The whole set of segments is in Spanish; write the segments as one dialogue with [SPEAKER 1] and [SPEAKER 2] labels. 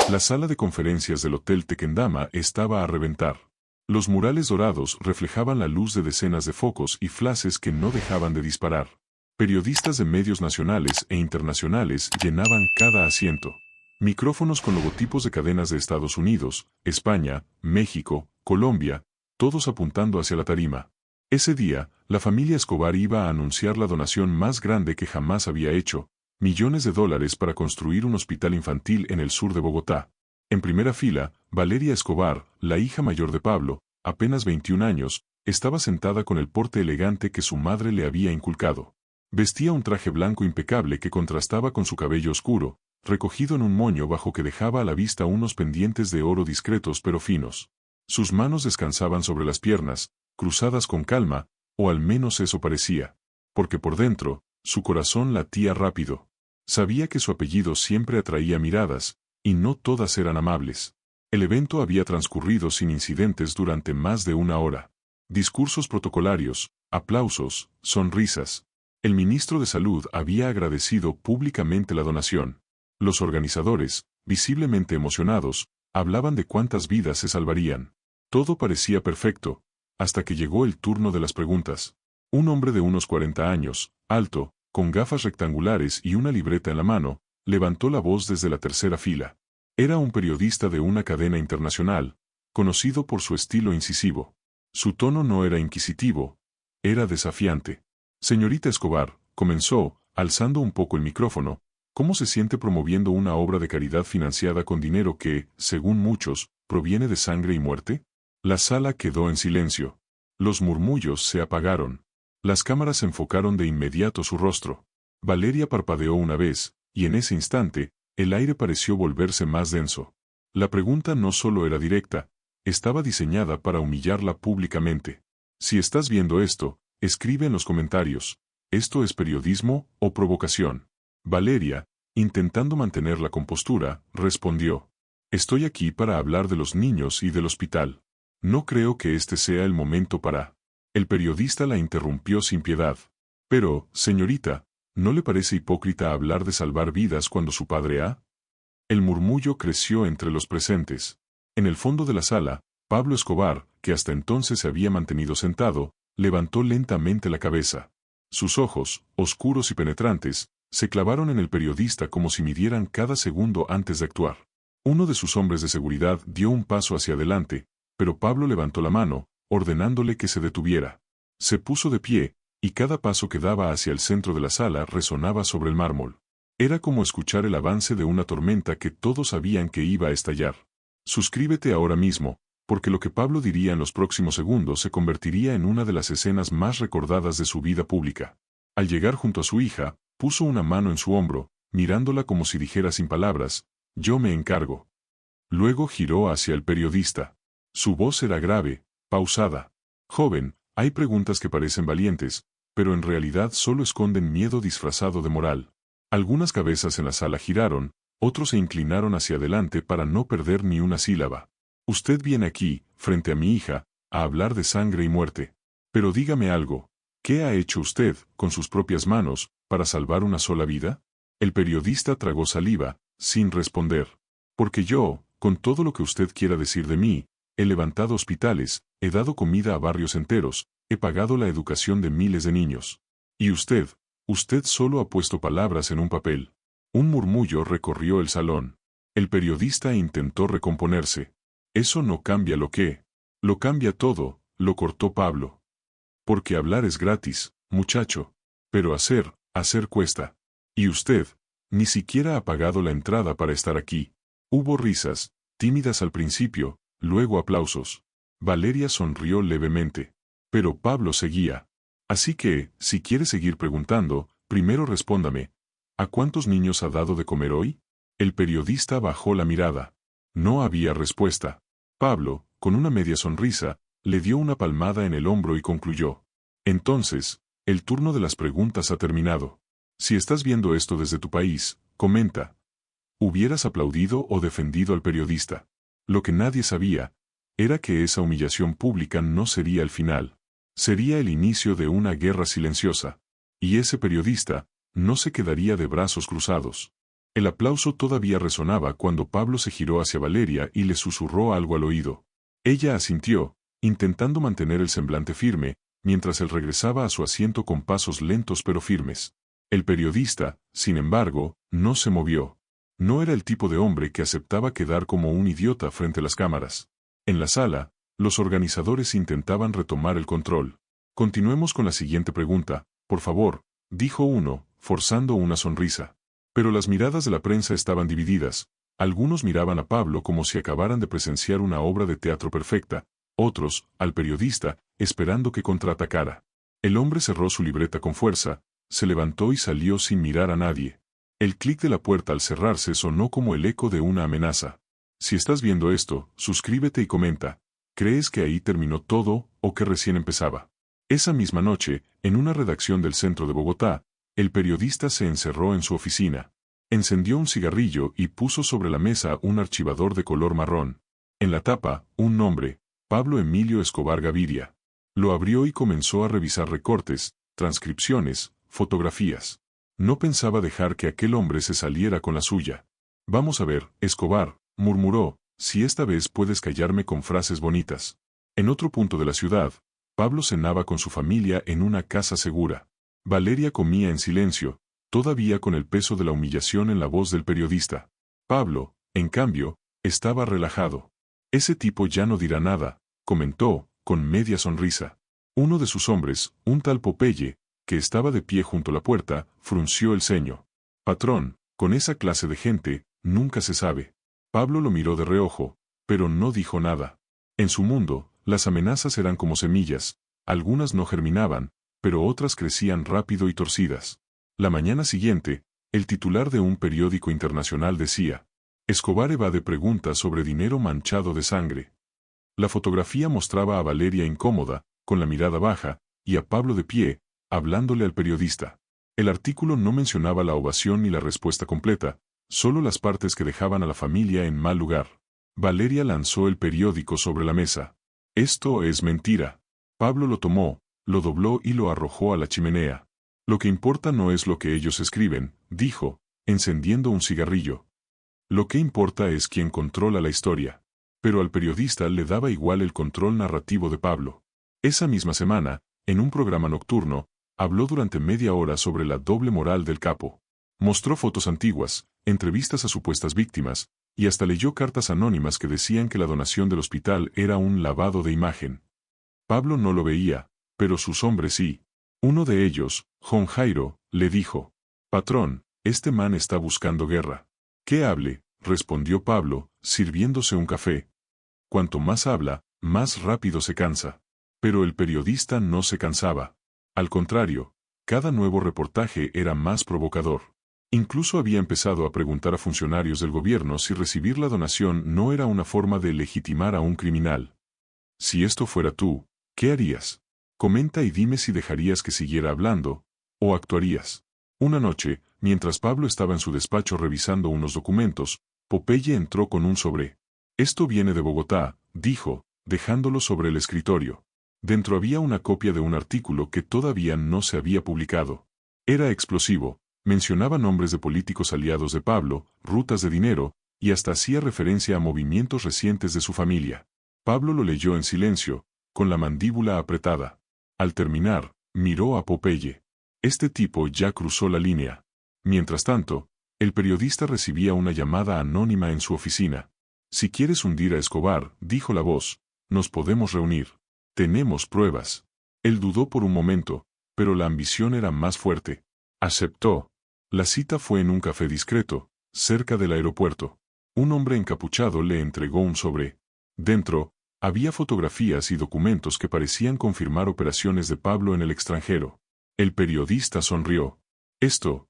[SPEAKER 1] La sala de conferencias del Hotel Tequendama estaba a reventar. Los murales dorados reflejaban la luz de decenas de focos y flashes que no dejaban de disparar. Periodistas de medios nacionales e internacionales llenaban cada asiento. Micrófonos con logotipos de cadenas de Estados Unidos, España, México, Colombia, todos apuntando hacia la tarima. Ese día, la familia Escobar iba a anunciar la donación más grande que jamás había hecho, millones de dólares para construir un hospital infantil en el sur de Bogotá. En primera fila, Valeria Escobar, la hija mayor de Pablo, apenas 21 años, estaba sentada con el porte elegante que su madre le había inculcado. Vestía un traje blanco impecable que contrastaba con su cabello oscuro, recogido en un moño bajo que dejaba a la vista unos pendientes de oro discretos pero finos. Sus manos descansaban sobre las piernas, cruzadas con calma, o al menos eso parecía. Porque por dentro, su corazón latía rápido. Sabía que su apellido siempre atraía miradas, y no todas eran amables. El evento había transcurrido sin incidentes durante más de una hora. Discursos protocolarios, aplausos, sonrisas. El ministro de Salud había agradecido públicamente la donación. Los organizadores, visiblemente emocionados, hablaban de cuántas vidas se salvarían. Todo parecía perfecto, hasta que llegó el turno de las preguntas. Un hombre de unos 40 años, alto, con gafas rectangulares y una libreta en la mano, levantó la voz desde la tercera fila. Era un periodista de una cadena internacional, conocido por su estilo incisivo. Su tono no era inquisitivo, era desafiante. Señorita Escobar, comenzó, alzando un poco el micrófono, ¿cómo se siente promoviendo una obra de caridad financiada con dinero que, según muchos, proviene de sangre y muerte? La sala quedó en silencio. Los murmullos se apagaron. Las cámaras enfocaron de inmediato su rostro. Valeria parpadeó una vez, y en ese instante, el aire pareció volverse más denso. La pregunta no solo era directa, estaba diseñada para humillarla públicamente. Si estás viendo esto, escribe en los comentarios, ¿esto es periodismo o provocación? Valeria, intentando mantener la compostura, respondió, estoy aquí para hablar de los niños y del hospital. No creo que este sea el momento para... El periodista la interrumpió sin piedad. Pero, señorita, ¿no le parece hipócrita hablar de salvar vidas cuando su padre ha? El murmullo creció entre los presentes. En el fondo de la sala, Pablo Escobar, que hasta entonces se había mantenido sentado, levantó lentamente la cabeza. Sus ojos, oscuros y penetrantes, se clavaron en el periodista como si midieran cada segundo antes de actuar. Uno de sus hombres de seguridad dio un paso hacia adelante, pero Pablo levantó la mano, ordenándole que se detuviera. Se puso de pie, y cada paso que daba hacia el centro de la sala resonaba sobre el mármol. Era como escuchar el avance de una tormenta que todos sabían que iba a estallar. Suscríbete ahora mismo, porque lo que Pablo diría en los próximos segundos se convertiría en una de las escenas más recordadas de su vida pública. Al llegar junto a su hija, puso una mano en su hombro, mirándola como si dijera sin palabras, yo me encargo. Luego giró hacia el periodista. Su voz era grave, pausada. Joven, hay preguntas que parecen valientes, pero en realidad solo esconden miedo disfrazado de moral. Algunas cabezas en la sala giraron, otros se inclinaron hacia adelante para no perder ni una sílaba. Usted viene aquí, frente a mi hija, a hablar de sangre y muerte. Pero dígame algo, ¿qué ha hecho usted, con sus propias manos, para salvar una sola vida? El periodista tragó saliva, sin responder. Porque yo, con todo lo que usted quiera decir de mí, he levantado hospitales, he dado comida a barrios enteros, he pagado la educación de miles de niños. Y usted solo ha puesto palabras en un papel. Un murmullo recorrió el salón. El periodista intentó recomponerse. Eso no cambia lo que. Lo cambia todo, lo cortó Pablo. Porque hablar es gratis, muchacho. Pero hacer cuesta. Y usted, ni siquiera ha pagado la entrada para estar aquí. Hubo risas, tímidas al principio, luego aplausos. Valeria sonrió levemente. Pero Pablo seguía. Así que, si quiere seguir preguntando, primero respóndame. ¿A cuántos niños ha dado de comer hoy? El periodista bajó la mirada. No había respuesta. Pablo, con una media sonrisa, le dio una palmada en el hombro y concluyó. Entonces, el turno de las preguntas ha terminado. Si estás viendo esto desde tu país, comenta. ¿Hubieras aplaudido o defendido al periodista? Lo que nadie sabía, era que esa humillación pública no sería el final. Sería el inicio de una guerra silenciosa. Y ese periodista, no se quedaría de brazos cruzados. El aplauso todavía resonaba cuando Pablo se giró hacia Valeria y le susurró algo al oído. Ella asintió, intentando mantener el semblante firme, mientras él regresaba a su asiento con pasos lentos pero firmes. El periodista, sin embargo, no se movió. No era el tipo de hombre que aceptaba quedar como un idiota frente a las cámaras. En la sala, los organizadores intentaban retomar el control. Continuemos con la siguiente pregunta, por favor, dijo uno, forzando una sonrisa. Pero las miradas de la prensa estaban divididas. Algunos miraban a Pablo como si acabaran de presenciar una obra de teatro perfecta, otros, al periodista, esperando que contraatacara. El hombre cerró su libreta con fuerza, se levantó y salió sin mirar a nadie. El clic de la puerta al cerrarse sonó como el eco de una amenaza. Si estás viendo esto, suscríbete y comenta. ¿Crees que ahí terminó todo o que recién empezaba? Esa misma noche, en una redacción del centro de Bogotá, el periodista se encerró en su oficina. Encendió un cigarrillo y puso sobre la mesa un archivador de color marrón. En la tapa, un nombre, Pablo Emilio Escobar Gaviria. Lo abrió y comenzó a revisar recortes, transcripciones, fotografías. No pensaba dejar que aquel hombre se saliera con la suya. Vamos a ver, Escobar, murmuró, si esta vez puedes callarme con frases bonitas. En otro punto de la ciudad, Pablo cenaba con su familia en una casa segura. Valeria comía en silencio, todavía con el peso de la humillación en la voz del periodista. Pablo, en cambio, estaba relajado. Ese tipo ya no dirá nada, comentó, con media sonrisa. Uno de sus hombres, un tal Popeye, que estaba de pie junto a la puerta, frunció el ceño. Patrón, con esa clase de gente, nunca se sabe. Pablo lo miró de reojo, pero no dijo nada. En su mundo, las amenazas eran como semillas, algunas no germinaban, pero otras crecían rápido y torcidas. La mañana siguiente, el titular de un periódico internacional decía: Escobar evade preguntas sobre dinero manchado de sangre. La fotografía mostraba a Valeria incómoda, con la mirada baja, y a Pablo de pie, hablándole al periodista. El artículo no mencionaba la ovación ni la respuesta completa, solo las partes que dejaban a la familia en mal lugar. Valeria lanzó el periódico sobre la mesa. Esto es mentira. Pablo lo tomó, lo dobló y lo arrojó a la chimenea. Lo que importa no es lo que ellos escriben, dijo, encendiendo un cigarrillo. Lo que importa es quién controla la historia. Pero al periodista le daba igual el control narrativo de Pablo. Esa misma semana, en un programa nocturno, habló durante media hora sobre la doble moral del capo. Mostró fotos antiguas, entrevistas a supuestas víctimas, y hasta leyó cartas anónimas que decían que la donación del hospital era un lavado de imagen. Pablo no lo veía, pero sus hombres sí. Uno de ellos, Jon Jairo, le dijo: Patrón, este man está buscando guerra. Que hable, respondió Pablo, sirviéndose un café. Cuanto más habla, más rápido se cansa. Pero el periodista no se cansaba. Al contrario, cada nuevo reportaje era más provocador. Incluso había empezado a preguntar a funcionarios del gobierno si recibir la donación no era una forma de legitimar a un criminal. Si esto fuera tú, ¿qué harías? Comenta y dime si dejarías que siguiera hablando, o actuarías. Una noche, mientras Pablo estaba en su despacho revisando unos documentos, Popeye entró con un sobre. Esto viene de Bogotá, dijo, dejándolo sobre el escritorio. Dentro había una copia de un artículo que todavía no se había publicado. Era explosivo, mencionaba nombres de políticos aliados de Pablo, rutas de dinero, y hasta hacía referencia a movimientos recientes de su familia. Pablo lo leyó en silencio, con la mandíbula apretada. Al terminar, miró a Popeye. Este tipo ya cruzó la línea. Mientras tanto, el periodista recibía una llamada anónima en su oficina. Si quieres hundir a Escobar, dijo la voz, nos podemos reunir. Tenemos pruebas. Él dudó por un momento, pero la ambición era más fuerte. Aceptó. La cita fue en un café discreto, cerca del aeropuerto. Un hombre encapuchado le entregó un sobre. Dentro, había fotografías y documentos que parecían confirmar operaciones de Pablo en el extranjero. El periodista sonrió. Esto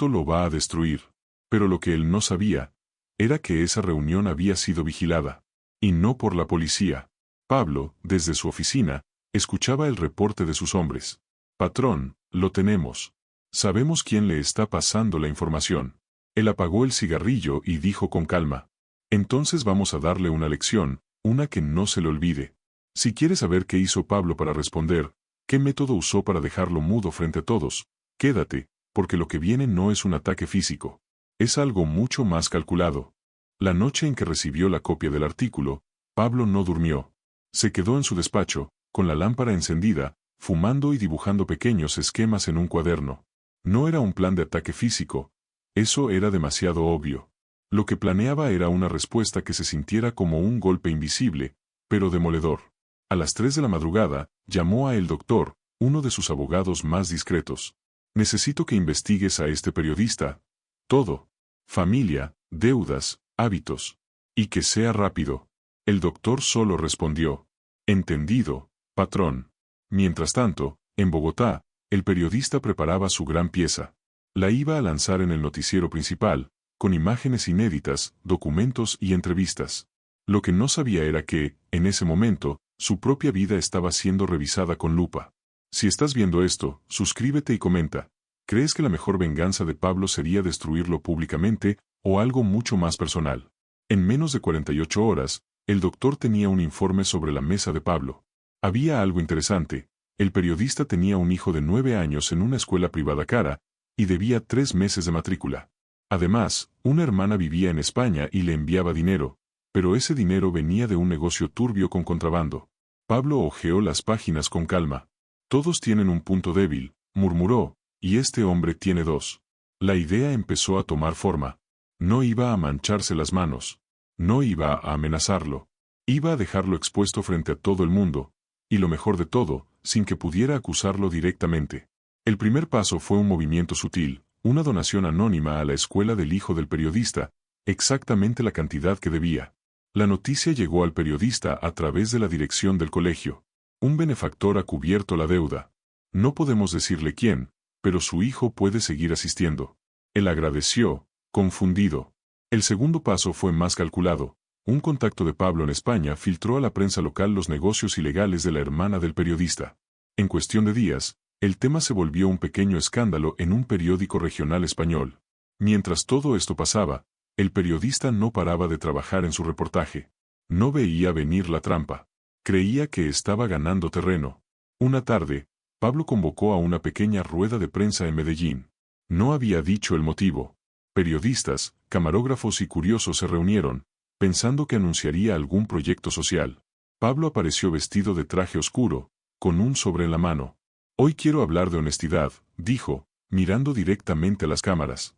[SPEAKER 1] lo va a destruir. Pero lo que él no sabía, era que esa reunión había sido vigilada. Y no por la policía. Pablo, desde su oficina, escuchaba el reporte de sus hombres. Patrón, lo tenemos. Sabemos quién le está pasando la información. Él apagó el cigarrillo y dijo con calma: entonces vamos a darle una lección, una que no se le olvide. Si quieres saber qué hizo Pablo para responder, qué método usó para dejarlo mudo frente a todos, quédate, porque lo que viene no es un ataque físico. Es algo mucho más calculado. La noche en que recibió la copia del artículo, Pablo no durmió. Se quedó en su despacho, con la lámpara encendida, fumando y dibujando pequeños esquemas en un cuaderno. No era un plan de ataque físico. Eso era demasiado obvio. Lo que planeaba era una respuesta que se sintiera como un golpe invisible, pero demoledor. A las 3 de la madrugada, llamó a el doctor, uno de sus abogados más discretos. Necesito que investigues a este periodista. Todo. Familia, deudas, hábitos. Y que sea rápido. El doctor solo respondió. Entendido, patrón. Mientras tanto, en Bogotá, el periodista preparaba su gran pieza. La iba a lanzar en el noticiero principal, con imágenes inéditas, documentos y entrevistas. Lo que no sabía era que, en ese momento, su propia vida estaba siendo revisada con lupa. Si estás viendo esto, suscríbete y comenta. ¿Crees que la mejor venganza de Pablo sería destruirlo públicamente, o algo mucho más personal? En menos de 48 horas, el doctor tenía un informe sobre la mesa de Pablo. Había algo interesante. El periodista tenía un hijo de 9 años en una escuela privada cara, y debía 3 meses de matrícula. Además, una hermana vivía en España y le enviaba dinero, pero ese dinero venía de un negocio turbio con contrabando. Pablo hojeó las páginas con calma. Todos tienen un punto débil, murmuró, y este hombre tiene dos. La idea empezó a tomar forma. No iba a mancharse las manos. No iba a amenazarlo. Iba a dejarlo expuesto frente a todo el mundo, y lo mejor de todo, sin que pudiera acusarlo directamente. El primer paso fue un movimiento sutil, una donación anónima a la escuela del hijo del periodista, exactamente la cantidad que debía. La noticia llegó al periodista a través de la dirección del colegio. Un benefactor ha cubierto la deuda. No podemos decirle quién, pero su hijo puede seguir asistiendo. Él agradeció, confundido. El segundo paso fue más calculado. Un contacto de Pablo en España filtró a la prensa local los negocios ilegales de la hermana del periodista. En cuestión de días, el tema se volvió un pequeño escándalo en un periódico regional español. Mientras todo esto pasaba, el periodista no paraba de trabajar en su reportaje. No veía venir la trampa. Creía que estaba ganando terreno. Una tarde, Pablo convocó a una pequeña rueda de prensa en Medellín. No había dicho el motivo. Periodistas, camarógrafos y curiosos se reunieron, pensando que anunciaría algún proyecto social. Pablo apareció vestido de traje oscuro, con un sobre en la mano. Hoy quiero hablar de honestidad, dijo, mirando directamente a las cámaras.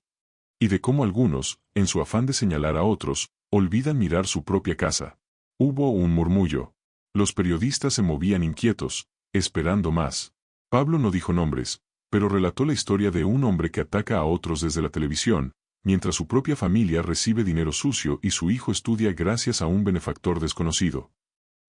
[SPEAKER 1] Y de cómo algunos, en su afán de señalar a otros, olvidan mirar su propia casa. Hubo un murmullo. Los periodistas se movían inquietos, esperando más. Pablo no dijo nombres, pero relató la historia de un hombre que ataca a otros desde la televisión, mientras su propia familia recibe dinero sucio y su hijo estudia gracias a un benefactor desconocido.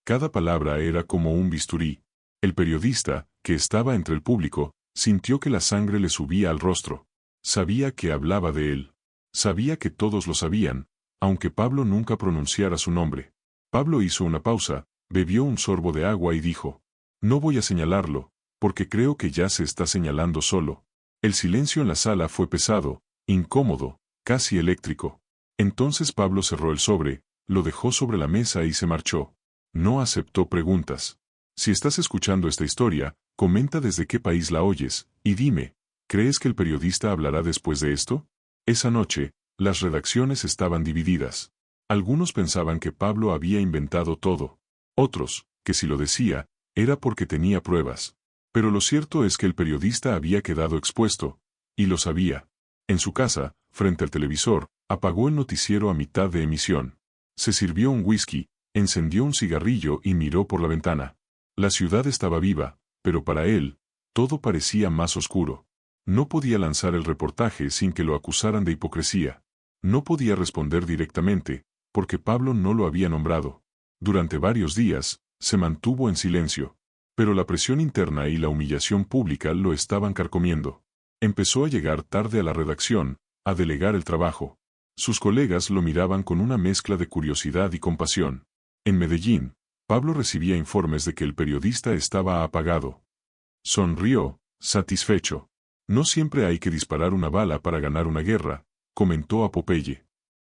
[SPEAKER 1] Cada palabra era como un bisturí. El periodista, que estaba entre el público, sintió que la sangre le subía al rostro. Sabía que hablaba de él. Sabía que todos lo sabían, aunque Pablo nunca pronunciara su nombre. Pablo hizo una pausa, bebió un sorbo de agua y dijo, no voy a señalarlo, porque creo que ya se está señalando solo. El silencio en la sala fue pesado, incómodo, casi eléctrico. Entonces Pablo cerró el sobre, lo dejó sobre la mesa y se marchó. No aceptó preguntas. Si estás escuchando esta historia, comenta desde qué país la oyes, y dime, ¿crees que el periodista hablará después de esto? Esa noche, las redacciones estaban divididas. Algunos pensaban que Pablo había inventado todo. Otros, que si lo decía, era porque tenía pruebas. Pero lo cierto es que el periodista había quedado expuesto, y lo sabía. En su casa, frente al televisor, apagó el noticiero a mitad de emisión. Se sirvió un whisky, encendió un cigarrillo y miró por la ventana. La ciudad estaba viva, pero para él, todo parecía más oscuro. No podía lanzar el reportaje sin que lo acusaran de hipocresía. No podía responder directamente, porque Pablo no lo había nombrado. Durante varios días, se mantuvo en silencio. Pero la presión interna y la humillación pública lo estaban carcomiendo. Empezó a llegar tarde a la redacción, a delegar el trabajo. Sus colegas lo miraban con una mezcla de curiosidad y compasión. En Medellín, Pablo recibía informes de que el periodista estaba apagado. Sonrió, satisfecho. No siempre hay que disparar una bala para ganar una guerra, comentó a Popeye.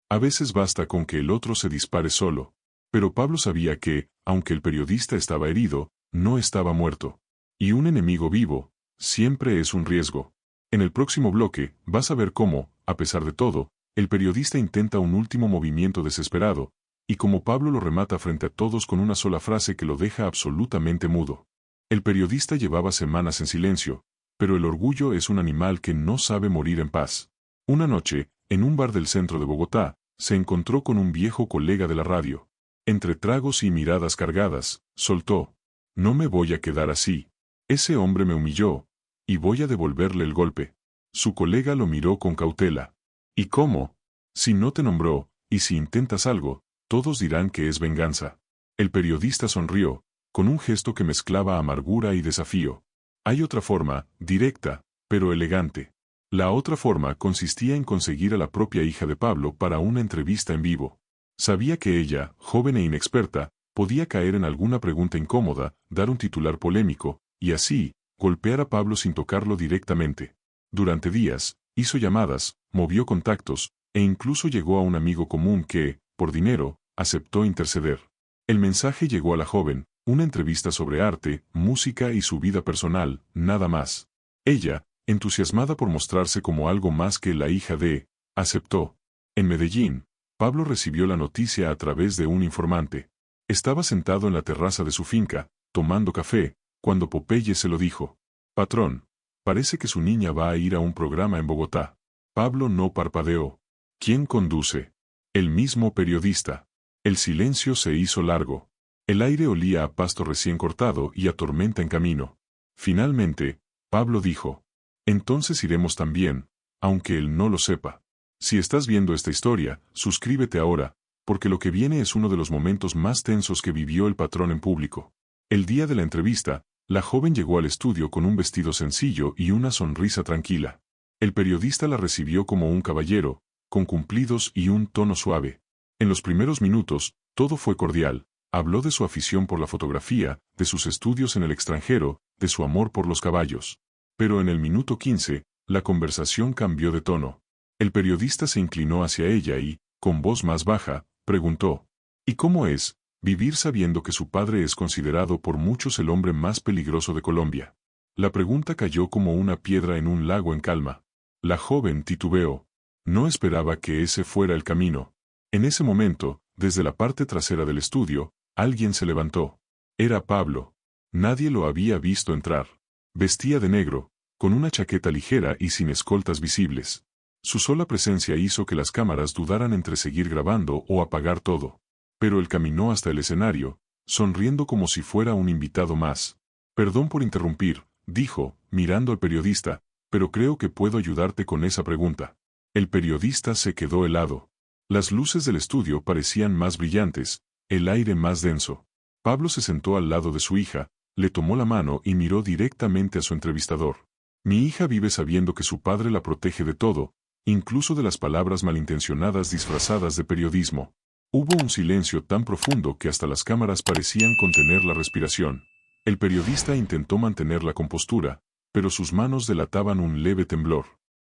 [SPEAKER 1] A veces basta con que el otro se dispare solo. Pero Pablo sabía que, aunque el periodista estaba herido, no estaba muerto. Y un enemigo vivo, siempre es un riesgo. En el próximo bloque, vas a ver cómo, a pesar de todo, El periodista intenta un último movimiento desesperado, y como Pablo lo remata frente a todos con una sola frase que lo deja absolutamente mudo. El periodista llevaba semanas en silencio, pero el orgullo es un animal que no sabe morir en paz. Una noche, en un bar del centro de Bogotá, se encontró con un viejo colega de la radio. Entre tragos y miradas cargadas, soltó: «No me voy a quedar así. Ese hombre me humilló, y voy a devolverle el golpe». Su colega lo miró con cautela. «¿Y cómo? Si no te nombró, y si intentas algo, todos dirán que es venganza». El periodista sonrió, con un gesto que mezclaba amargura y desafío. Hay otra forma, directa, pero elegante. La otra forma consistía en conseguir a la propia hija de Pablo para una entrevista en vivo. Sabía que ella, joven e inexperta, podía caer en alguna pregunta incómoda, dar un titular polémico, y así, golpear a Pablo sin tocarlo directamente. Durante días, hizo llamadas, movió contactos, e incluso llegó a un amigo común que, por dinero, aceptó interceder. El mensaje llegó a la joven: una entrevista sobre arte, música y su vida personal, nada más. Ella, entusiasmada por mostrarse como algo más que la hija de, aceptó. En Medellín, Pablo recibió la noticia a través de un informante. Estaba sentado en la terraza de su finca, tomando café, cuando Popeye se lo dijo: «Patrón, parece que su niña va a ir a un programa en Bogotá». Pablo no parpadeó. ¿Quién conduce? El mismo periodista. El silencio se hizo largo. El aire olía a pasto recién cortado y a tormenta en camino. Finalmente, Pablo dijo: «Entonces iremos también, aunque él no lo sepa». Si estás viendo esta historia, suscríbete ahora, porque lo que viene es uno de los momentos más tensos que vivió el patrón en público. El día de la entrevista, la joven llegó al estudio con un vestido sencillo y una sonrisa tranquila. El periodista la recibió como un caballero, con cumplidos y un tono suave. En los primeros minutos, todo fue cordial. Habló de su afición por la fotografía, de sus estudios en el extranjero, de su amor por los caballos. Pero en el minuto 15, la conversación cambió de tono. El periodista se inclinó hacia ella y, con voz más baja, preguntó: «¿Y cómo es vivir sabiendo que su padre es considerado por muchos el hombre más peligroso de Colombia?» La pregunta cayó como una piedra en un lago en calma. La joven titubeó. No esperaba que ese fuera el camino. En ese momento, desde la parte trasera del estudio, alguien se levantó. Era Pablo. Nadie lo había visto entrar. Vestía de negro, con una chaqueta ligera y sin escoltas visibles. Su sola presencia hizo que las cámaras dudaran entre seguir grabando o apagar todo. Pero él caminó hasta el escenario, sonriendo como si fuera un invitado más. «Perdón por interrumpir», dijo, mirando al periodista, «pero creo que puedo ayudarte con esa pregunta». El periodista se quedó helado. Las luces del estudio parecían más brillantes, el aire más denso. Pablo se sentó al lado de su hija, le tomó la mano y miró directamente a su entrevistador. «Mi hija vive sabiendo que su padre la protege de todo, incluso de las palabras malintencionadas disfrazadas de periodismo». Hubo un silencio tan profundo que hasta las cámaras parecían contener la respiración. El periodista intentó mantener la compostura, pero sus manos delataban un leve temblor.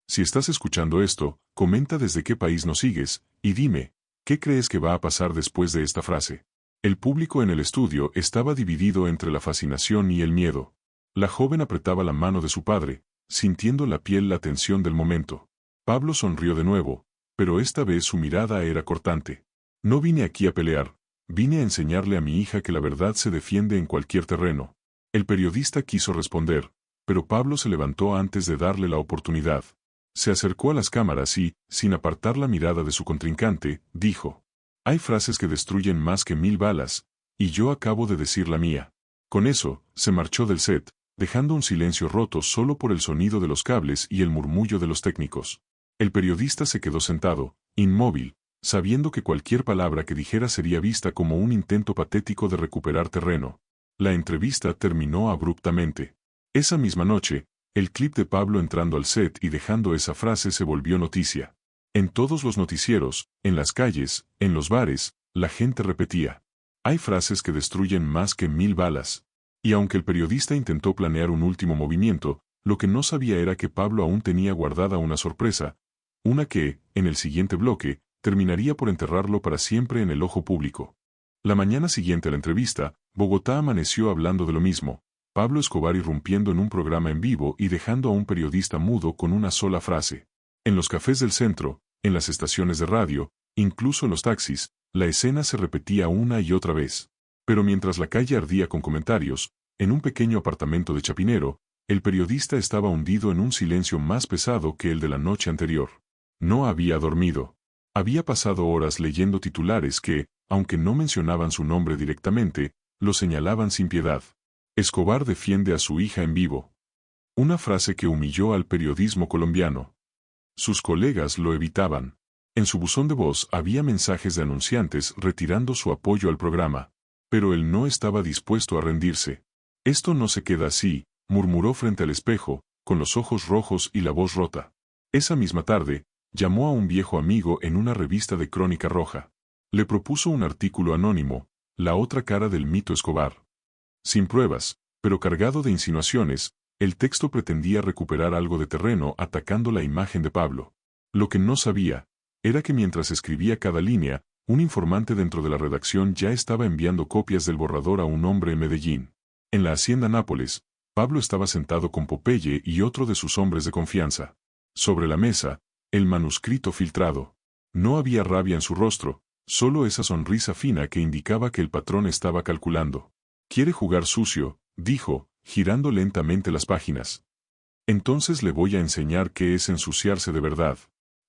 [SPEAKER 1] Si estás escuchando esto, comenta desde qué país nos sigues, y dime, ¿qué crees que va a pasar después de esta frase? El público en el estudio estaba dividido entre la fascinación y el miedo. La joven apretaba la mano de su padre, sintiendo la piel la tensión del momento. Pablo sonrió de nuevo, pero esta vez su mirada era cortante. «No vine aquí a pelear, vine a enseñarle a mi hija que la verdad se defiende en cualquier terreno». El periodista quiso responder, pero Pablo se levantó antes de darle la oportunidad. Se acercó a las cámaras y, sin apartar la mirada de su contrincante, dijo: «Hay frases que destruyen más que 1000 balas, y yo acabo de decir la mía». Con eso, se marchó del set, dejando un silencio roto solo por el sonido de los cables y el murmullo de los técnicos. El periodista se quedó sentado, inmóvil, sabiendo que cualquier palabra que dijera sería vista como un intento patético de recuperar terreno. La entrevista terminó abruptamente. Esa misma noche, el clip de Pablo entrando al set y dejando esa frase se volvió noticia. En todos los noticieros, en las calles, en los bares, la gente repetía: «Hay frases que destruyen más que 1000 balas». Y aunque el periodista intentó planear un último movimiento, lo que no sabía era que Pablo aún tenía guardada una sorpresa, una que, en el siguiente bloque, terminaría por enterrarlo para siempre en el ojo público. La mañana siguiente a la entrevista, Bogotá amaneció hablando de lo mismo: Pablo Escobar irrumpiendo en un programa en vivo y dejando a un periodista mudo con una sola frase. En los cafés del centro, En las estaciones de radio, incluso en los taxis, la escena se repetía una y otra vez. Pero mientras la calle ardía con comentarios, en un pequeño apartamento de Chapinero, el periodista estaba hundido en un silencio más pesado que el de la noche anterior. No había dormido. Había pasado horas leyendo titulares que, aunque no mencionaban su nombre directamente, lo señalaban sin piedad. Escobar defiende a su hija en vivo. Una frase que humilló al periodismo colombiano. Sus colegas lo evitaban. En su buzón de voz había mensajes de anunciantes retirando su apoyo al programa. Pero él no estaba dispuesto a rendirse. Esto no se queda así, murmuró frente al espejo, con los ojos rojos y la voz rota. Esa misma tarde, llamó a un viejo amigo en una revista de Crónica Roja. Le propuso un artículo anónimo, la otra cara del mito Escobar. Sin pruebas, pero cargado de insinuaciones, el texto pretendía recuperar algo de terreno atacando la imagen de Pablo. Lo que no sabía, era que mientras escribía cada línea, un informante dentro de la redacción ya estaba enviando copias del borrador a un hombre en Medellín. En la hacienda Nápoles, Pablo estaba sentado con Popeye y otro de sus hombres de confianza. Sobre la mesa, el manuscrito filtrado. No había rabia en su rostro, solo esa sonrisa fina que indicaba que el patrón estaba calculando. «Quiere jugar sucio», dijo, girando lentamente las páginas. «Entonces le voy a enseñar qué es ensuciarse de verdad.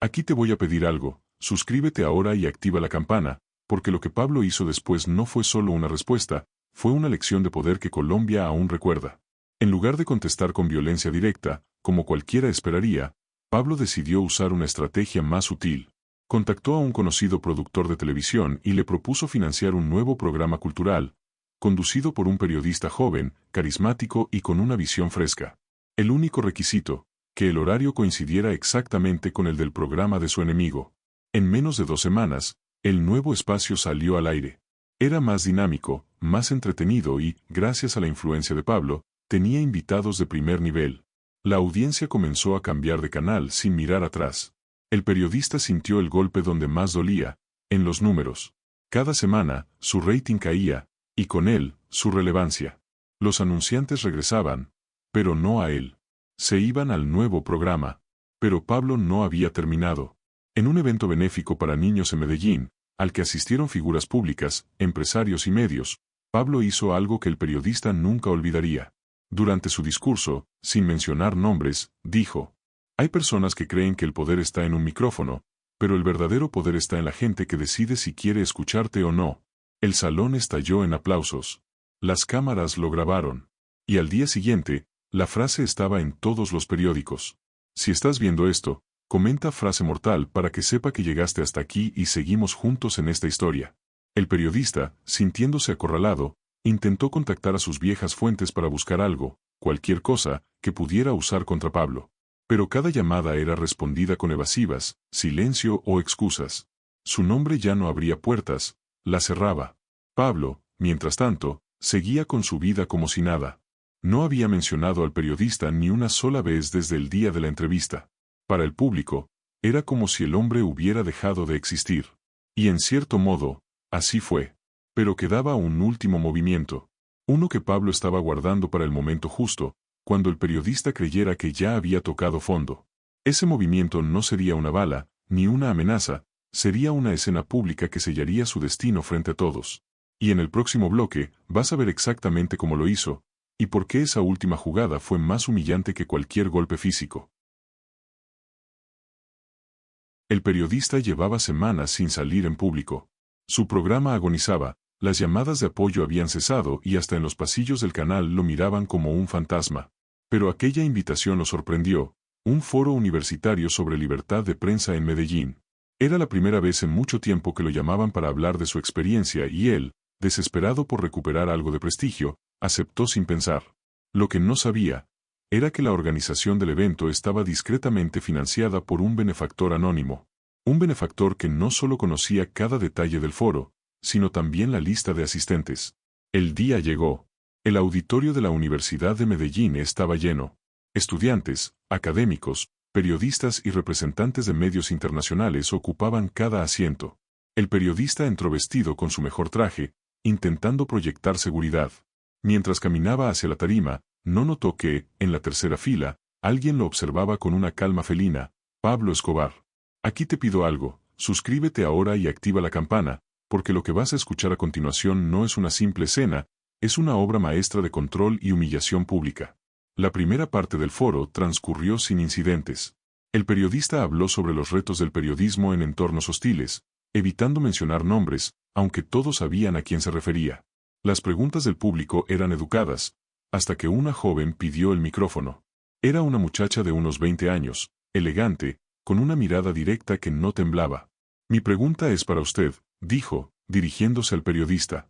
[SPEAKER 1] Aquí te voy a pedir algo, suscríbete ahora y activa la campana, porque lo que Pablo hizo después no fue solo una respuesta, fue una lección de poder que Colombia aún recuerda». En lugar de contestar con violencia directa, como cualquiera esperaría, Pablo decidió usar una estrategia más sutil. Contactó a un conocido productor de televisión y le propuso financiar un nuevo programa cultural, conducido por un periodista joven, carismático y con una visión fresca. El único requisito, que el horario coincidiera exactamente con el del programa de su enemigo. En menos de 2 semanas, el nuevo espacio salió al aire. Era más dinámico, más entretenido y, gracias a la influencia de Pablo, tenía invitados de primer nivel. La audiencia comenzó a cambiar de canal sin mirar atrás. El periodista sintió el golpe donde más dolía, en los números. Cada semana, su rating caía, y con él, su relevancia. Los anunciantes regresaban, pero no a él. Se iban al nuevo programa. Pero Pablo no había terminado. En un evento benéfico para niños en Medellín, al que asistieron figuras públicas, empresarios y medios, Pablo hizo algo que el periodista nunca olvidaría. Durante su discurso, sin mencionar nombres, dijo: «Hay personas que creen que el poder está en un micrófono, pero el verdadero poder está en la gente que decide si quiere escucharte o no». El salón estalló en aplausos. Las cámaras lo grabaron. Y al día siguiente, la frase estaba en todos los periódicos. «Si estás viendo esto, comenta frase mortal para que sepa que llegaste hasta aquí y seguimos juntos en esta historia». El periodista, sintiéndose acorralado, intentó contactar a sus viejas fuentes para buscar algo, cualquier cosa, que pudiera usar contra Pablo. Pero cada llamada era respondida con evasivas, silencio o excusas. Su nombre ya no abría puertas, la cerraba. Pablo, mientras tanto, seguía con su vida como si nada. No había mencionado al periodista ni una sola vez desde el día de la entrevista. Para el público, era como si el hombre hubiera dejado de existir. Y en cierto modo, así fue. Pero quedaba un último movimiento. Uno que Pablo estaba guardando para el momento justo, cuando el periodista creyera que ya había tocado fondo. Ese movimiento no sería una bala, ni una amenaza, sería una escena pública que sellaría su destino frente a todos. Y en el próximo bloque, vas a ver exactamente cómo lo hizo, y por qué esa última jugada fue más humillante que cualquier golpe físico. El periodista llevaba semanas sin salir en público. Su programa agonizaba, las llamadas de apoyo habían cesado y hasta en los pasillos del canal lo miraban como un fantasma. Pero aquella invitación lo sorprendió, un foro universitario sobre libertad de prensa en Medellín. Era la primera vez en mucho tiempo que lo llamaban para hablar de su experiencia y él, desesperado por recuperar algo de prestigio, aceptó sin pensar. Lo que no sabía, era que la organización del evento estaba discretamente financiada por un benefactor anónimo. Un benefactor que no solo conocía cada detalle del foro, sino también la lista de asistentes. El día llegó. El auditorio de la Universidad de Medellín estaba lleno. Estudiantes, académicos, periodistas y representantes de medios internacionales ocupaban cada asiento. El periodista entró vestido con su mejor traje, intentando proyectar seguridad. Mientras caminaba hacia la tarima, no notó que, en la tercera fila, alguien lo observaba con una calma felina: Pablo Escobar. Aquí te pido algo, suscríbete ahora y activa la campana, porque lo que vas a escuchar a continuación no es una simple escena, es una obra maestra de control y humillación pública. La primera parte del foro transcurrió sin incidentes. El periodista habló sobre los retos del periodismo en entornos hostiles, evitando mencionar nombres, aunque todos sabían a quién se refería. Las preguntas del público eran educadas, hasta que una joven pidió el micrófono. Era una muchacha de unos 20 años, elegante, con una mirada directa que no temblaba. Mi pregunta es para usted, dijo, dirigiéndose al periodista.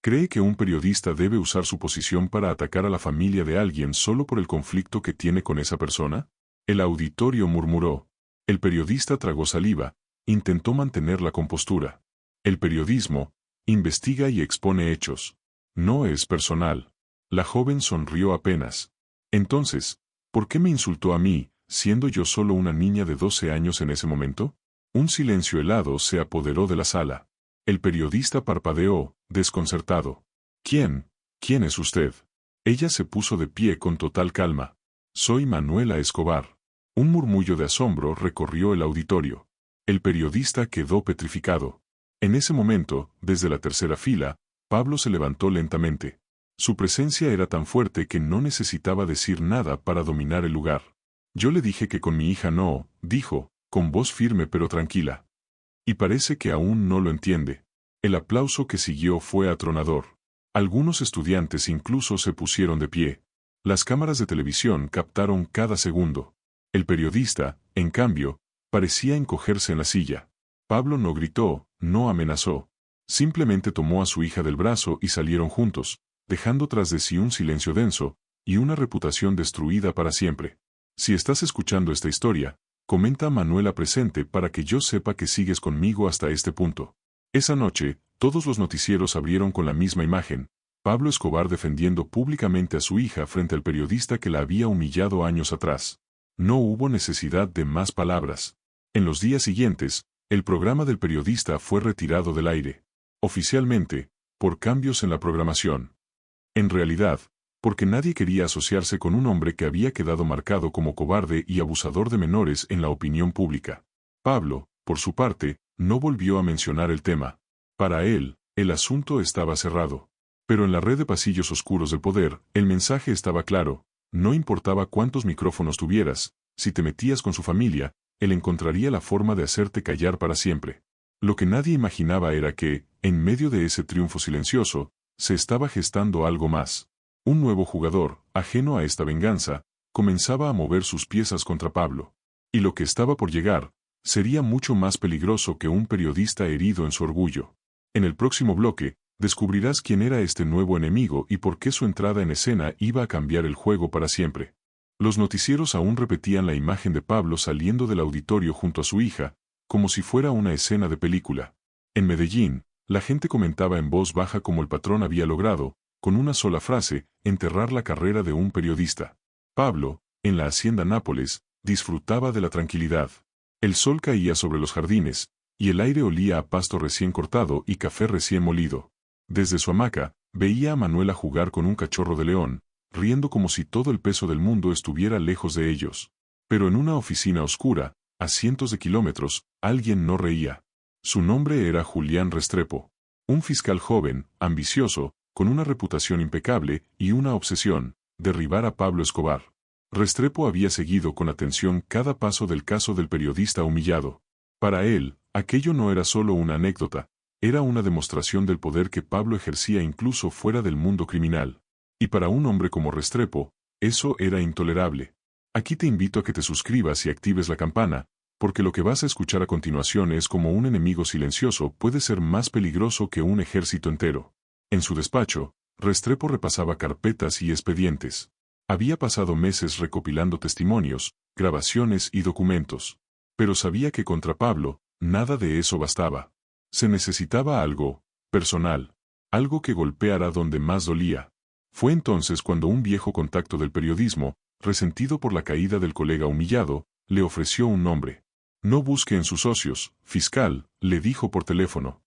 [SPEAKER 1] ¿Cree que un periodista debe usar su posición para atacar a la familia de alguien solo por el conflicto que tiene con esa persona? El auditorio murmuró. El periodista tragó saliva, intentó mantener la compostura. El periodismo investiga y expone hechos. No es personal. La joven sonrió apenas. Entonces, ¿por qué me insultó a mí, siendo yo solo una niña de 12 años en ese momento? Un silencio helado se apoderó de la sala. El periodista parpadeó, desconcertado. ¿Quién? ¿Quién es usted? Ella se puso de pie con total calma. Soy Manuela Escobar. Un murmullo de asombro recorrió el auditorio. El periodista quedó petrificado. En ese momento, desde la tercera fila, Pablo se levantó lentamente. Su presencia era tan fuerte que no necesitaba decir nada para dominar el lugar. Yo le dije que con mi hija no, dijo, con voz firme pero tranquila. Y parece que aún no lo entiende. El aplauso que siguió fue atronador. Algunos estudiantes incluso se pusieron de pie. Las cámaras de televisión captaron cada segundo. El periodista, en cambio, parecía encogerse en la silla. Pablo no gritó, no amenazó. Simplemente tomó a su hija del brazo y salieron juntos, dejando tras de sí un silencio denso, y una reputación destruida para siempre. Si estás escuchando esta historia, comenta a Manuela presente para que yo sepa que sigues conmigo hasta este punto. Esa noche, todos los noticieros abrieron con la misma imagen, Pablo Escobar defendiendo públicamente a su hija frente al periodista que la había humillado años atrás. No hubo necesidad de más palabras. En los días siguientes, el programa del periodista fue retirado del aire. Oficialmente, por cambios en la programación. En realidad, porque nadie quería asociarse con un hombre que había quedado marcado como cobarde y abusador de menores en la opinión pública. Pablo, por su parte, no volvió a mencionar el tema. Para él, el asunto estaba cerrado. Pero en la red de pasillos oscuros del poder, el mensaje estaba claro. No importaba cuántos micrófonos tuvieras, si te metías con su familia, él encontraría la forma de hacerte callar para siempre. Lo que nadie imaginaba era que, en medio de ese triunfo silencioso, se estaba gestando algo más. Un nuevo jugador, ajeno a esta venganza, comenzaba a mover sus piezas contra Pablo. Y lo que estaba por llegar, sería mucho más peligroso que un periodista herido en su orgullo. En el próximo bloque, descubrirás quién era este nuevo enemigo y por qué su entrada en escena iba a cambiar el juego para siempre. Los noticieros aún repetían la imagen de Pablo saliendo del auditorio junto a su hija, como si fuera una escena de película. En Medellín, la gente comentaba en voz baja cómo el patrón había logrado, con una sola frase, enterrar la carrera de un periodista. Pablo, en la hacienda Nápoles, disfrutaba de la tranquilidad. El sol caía sobre los jardines, y el aire olía a pasto recién cortado y café recién molido. Desde su hamaca, veía a Manuela jugar con un cachorro de león, riendo como si todo el peso del mundo estuviera lejos de ellos. Pero en una oficina oscura, a cientos de kilómetros, alguien no reía. Su nombre era Julián Restrepo. Un fiscal joven, ambicioso, con una reputación impecable y una obsesión, derribar a Pablo Escobar. Restrepo había seguido con atención cada paso del caso del periodista humillado. Para él, aquello no era solo una anécdota, era una demostración del poder que Pablo ejercía incluso fuera del mundo criminal. Y para un hombre como Restrepo, eso era intolerable. Aquí te invito a que te suscribas y actives la campana, porque lo que vas a escuchar a continuación es como un enemigo silencioso puede ser más peligroso que un ejército entero. En su despacho, Restrepo repasaba carpetas y expedientes. Había pasado meses recopilando testimonios, grabaciones y documentos. Pero sabía que contra Pablo, nada de eso bastaba. Se necesitaba algo personal, algo que golpeara donde más dolía. Fue entonces cuando un viejo contacto del periodismo, resentido por la caída del colega humillado, le ofreció un nombre. No busque en sus socios, fiscal, le dijo por teléfono.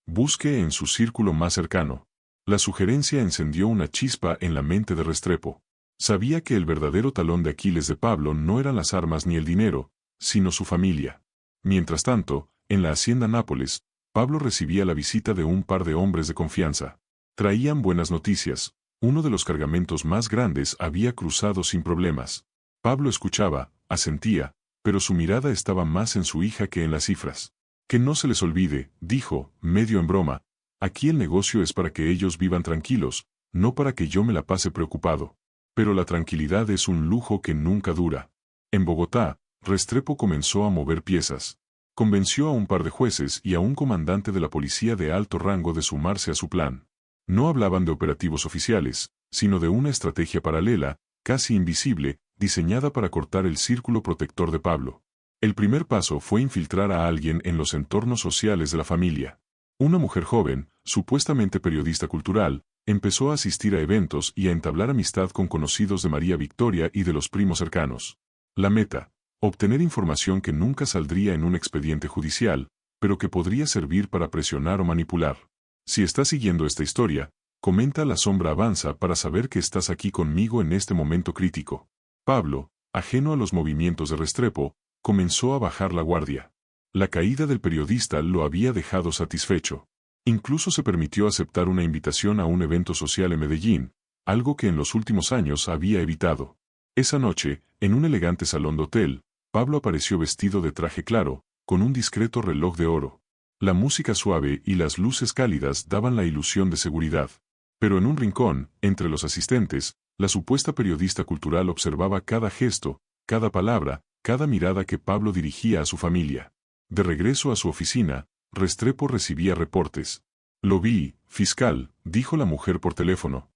[SPEAKER 1] Busque en su círculo más cercano. La sugerencia encendió una chispa en la mente de Restrepo. Sabía que el verdadero talón de Aquiles de Pablo no eran las armas ni el dinero, sino su familia. Mientras tanto, en la hacienda Nápoles, Pablo recibía la visita de un par de hombres de confianza. Traían buenas noticias. Uno de los cargamentos más grandes había cruzado sin problemas. Pablo escuchaba, asentía, pero su mirada estaba más en su hija que en las cifras. Que no se les olvide, dijo, medio en broma, aquí el negocio es para que ellos vivan tranquilos, no para que yo me la pase preocupado. Pero la tranquilidad es un lujo que nunca dura. En Bogotá, Restrepo comenzó a mover piezas. Convenció a un par de jueces y a un comandante de la policía de alto rango de sumarse a su plan. No hablaban de operativos oficiales, sino de una estrategia paralela, casi invisible, diseñada para cortar el círculo protector de Pablo. El primer paso fue infiltrar a alguien en los entornos sociales de la familia. Una mujer joven, supuestamente periodista cultural, empezó a asistir a eventos y a entablar amistad con conocidos de María Victoria y de los primos cercanos. La meta: obtener información que nunca saldría en un expediente judicial, pero que podría servir para presionar o manipular. Si estás siguiendo esta historia, comenta La Sombra Avanza para saber que estás aquí conmigo en este momento crítico. Pablo, ajeno a los movimientos de Restrepo, comenzó a bajar la guardia. La caída del periodista lo había dejado satisfecho. Incluso se permitió aceptar una invitación a un evento social en Medellín, algo que en los últimos años había evitado. Esa noche, en un elegante salón de hotel, Pablo apareció vestido de traje claro, con un discreto reloj de oro. La música suave y las luces cálidas daban la ilusión de seguridad. Pero en un rincón, entre los asistentes, la supuesta periodista cultural observaba cada gesto, cada palabra, cada mirada que Pablo dirigía a su familia. De regreso a su oficina, Restrepo recibía reportes. Lo vi, fiscal, dijo la mujer por teléfono.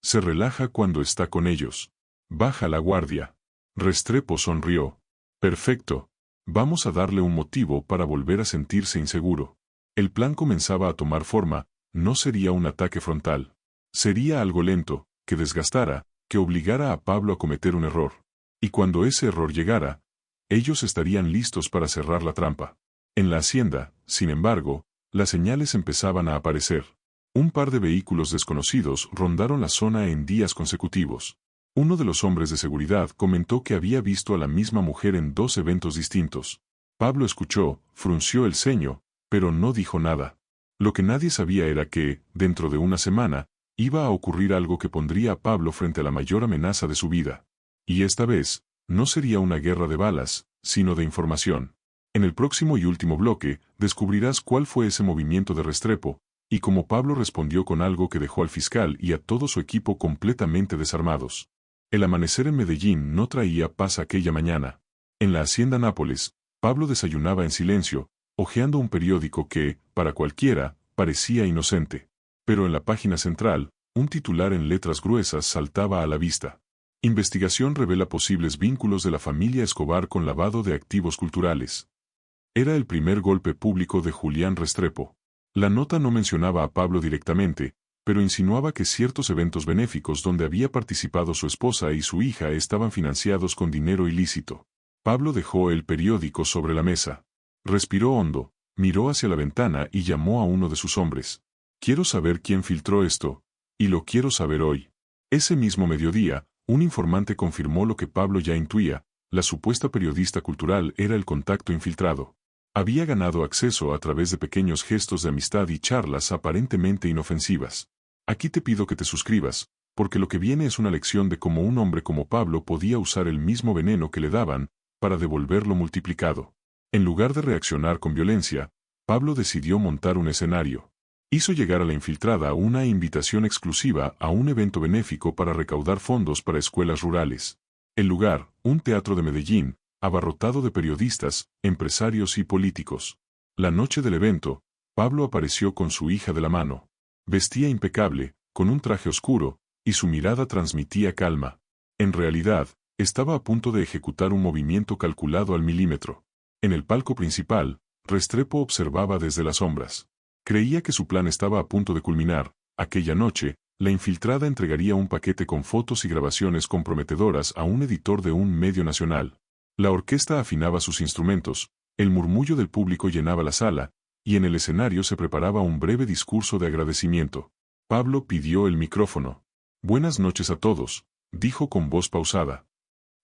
[SPEAKER 1] Se relaja cuando está con ellos. Baja la guardia. Restrepo sonrió. Perfecto. Vamos a darle un motivo para volver a sentirse inseguro. El plan comenzaba a tomar forma, no sería un ataque frontal. Sería algo lento, que desgastara, que obligara a Pablo a cometer un error. Y cuando ese error llegara, ellos estarían listos para cerrar la trampa. En la hacienda, sin embargo, las señales empezaban a aparecer. Un par de vehículos desconocidos rondaron la zona en días consecutivos. Uno de los hombres de seguridad comentó que había visto a la misma mujer en 2 eventos distintos. Pablo escuchó, frunció el ceño, pero no dijo nada. Lo que nadie sabía era que, dentro de una semana, iba a ocurrir algo que pondría a Pablo frente a la mayor amenaza de su vida. Y esta vez, no sería una guerra de balas, sino de información. En el próximo y último bloque, descubrirás cuál fue ese movimiento de Restrepo, y cómo Pablo respondió con algo que dejó al fiscal y a todo su equipo completamente desarmados. El amanecer en Medellín no traía paz aquella mañana. En la hacienda Nápoles, Pablo desayunaba en silencio, hojeando un periódico que, para cualquiera, parecía inocente. Pero en la página central, un titular en letras gruesas saltaba a la vista. Investigación revela posibles vínculos de la familia Escobar con lavado de activos culturales. Era el primer golpe público de Julián Restrepo. La nota no mencionaba a Pablo directamente, pero insinuaba que ciertos eventos benéficos donde había participado su esposa y su hija estaban financiados con dinero ilícito. Pablo dejó el periódico sobre la mesa. Respiró hondo, miró hacia la ventana y llamó a uno de sus hombres. Quiero saber quién filtró esto, y lo quiero saber hoy. Ese mismo mediodía, un informante confirmó lo que Pablo ya intuía: la supuesta periodista cultural era el contacto infiltrado. Había ganado acceso a través de pequeños gestos de amistad y charlas aparentemente inofensivas. Aquí te pido que te suscribas, porque lo que viene es una lección de cómo un hombre como Pablo podía usar el mismo veneno que le daban, para devolverlo multiplicado. En lugar de reaccionar con violencia, Pablo decidió montar un escenario. Hizo llegar a la infiltrada una invitación exclusiva a un evento benéfico para recaudar fondos para escuelas rurales. El lugar, un teatro de Medellín, abarrotado de periodistas, empresarios y políticos. La noche del evento, Pablo apareció con su hija de la mano. Vestía impecable, con un traje oscuro, y su mirada transmitía calma. En realidad, estaba a punto de ejecutar un movimiento calculado al milímetro. En el palco principal, Restrepo observaba desde las sombras. Creía que su plan estaba a punto de culminar. Aquella noche, la infiltrada entregaría un paquete con fotos y grabaciones comprometedoras a un editor de un medio nacional. La orquesta afinaba sus instrumentos, el murmullo del público llenaba la sala, y en el escenario se preparaba un breve discurso de agradecimiento. Pablo pidió el micrófono. Buenas noches a todos, dijo con voz pausada.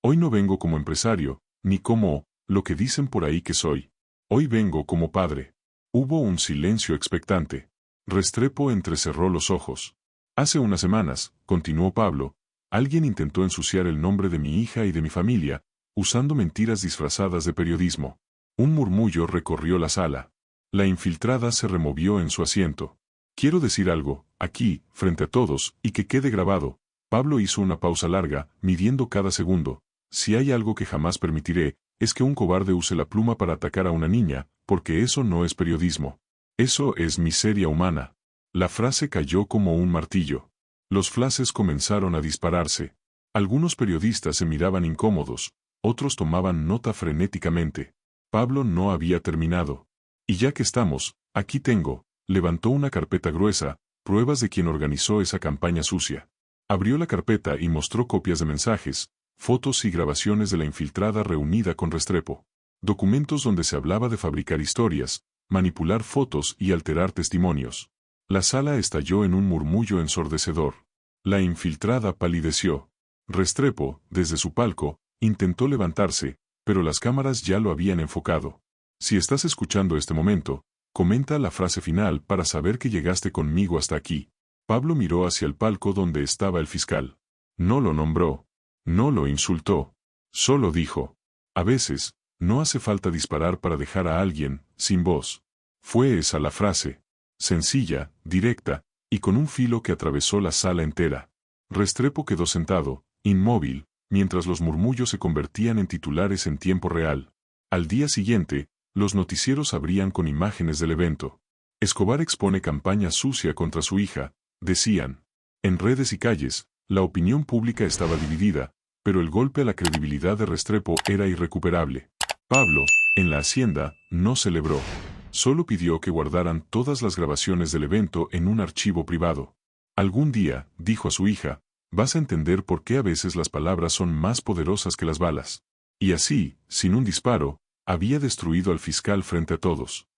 [SPEAKER 1] Hoy no vengo como empresario, ni como, lo que dicen por ahí que soy. Hoy vengo como padre. Hubo un silencio expectante. Restrepo entrecerró los ojos. Hace unas semanas, continuó Pablo, alguien intentó ensuciar el nombre de mi hija y de mi familia, usando mentiras disfrazadas de periodismo. Un murmullo recorrió la sala. La infiltrada se removió en su asiento. Quiero decir algo, aquí, frente a todos, y que quede grabado. Pablo hizo una pausa larga, midiendo cada segundo. Si hay algo que jamás permitiré, es que un cobarde use la pluma para atacar a una niña, porque eso no es periodismo. Eso es miseria humana. La frase cayó como un martillo. Los flashes comenzaron a dispararse. Algunos periodistas se miraban incómodos, otros tomaban nota frenéticamente. Pablo no había terminado. Y ya que estamos, aquí tengo, levantó una carpeta gruesa, pruebas de quien organizó esa campaña sucia. Abrió la carpeta y mostró copias de mensajes, fotos y grabaciones de la infiltrada reunida con Restrepo. Documentos donde se hablaba de fabricar historias, manipular fotos y alterar testimonios. La sala estalló en un murmullo ensordecedor. La infiltrada palideció. Restrepo, desde su palco, intentó levantarse, pero las cámaras ya lo habían enfocado. Si estás escuchando este momento, comenta la frase final para saber que llegaste conmigo hasta aquí. Pablo miró hacia el palco donde estaba el fiscal. No lo nombró. No lo insultó. Solo dijo. A veces, no hace falta disparar para dejar a alguien, sin voz. Fue esa la frase. Sencilla, directa, y con un filo que atravesó la sala entera. Restrepo quedó sentado, inmóvil, mientras los murmullos se convertían en titulares en tiempo real. Al día siguiente, los noticieros abrían con imágenes del evento. Escobar expone campaña sucia contra su hija, decían. En redes y calles, la opinión pública estaba dividida, pero el golpe a la credibilidad de Restrepo era irrecuperable. Pablo, en la hacienda, no celebró. Solo pidió que guardaran todas las grabaciones del evento en un archivo privado. Algún día, dijo a su hija, vas a entender por qué a veces las palabras son más poderosas que las balas. Y así, sin un disparo, había destruido al fiscal frente a todos.